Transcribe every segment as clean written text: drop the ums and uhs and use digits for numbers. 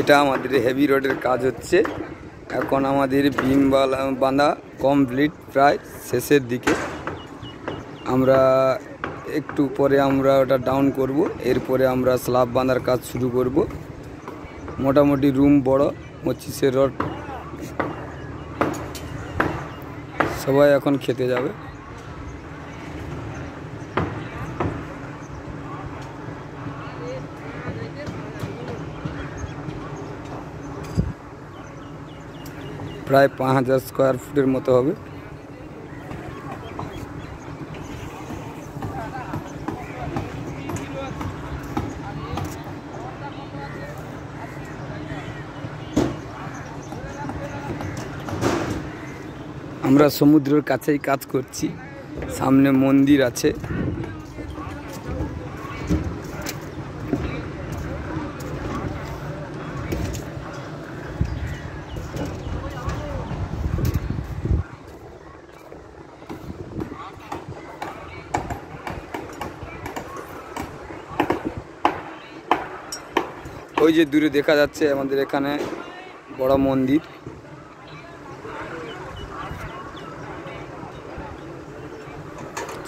এটা আমাদের হেভি রডের কাজ হচ্ছে। এখন আমাদের বিম বাঁধা কমপ্লিট, প্রায় শেষের দিকে। আমরা একটু পরে আমরা ওটা ডাউন করব, এরপরে আমরা স্ল্যাব বাঁধার কাজ শুরু করব। মোটামুটি রুম বড়, 25 রড। সবাই এখন খেতে যাবে। প্রায় 5000 স্কোয়ার ফুটের মতো হবে। আমরা সমুদ্রের কাছেই কাজ করছি, সামনে মন্দির আছে। ওই যে দূরে দেখা যাচ্ছে আমাদের এখানে বড় মন্দির।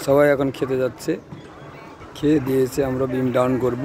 সবাই এখন খেতে যাচ্ছে, খেয়ে দিয়েছে, আমরা বিম ডাউন করব।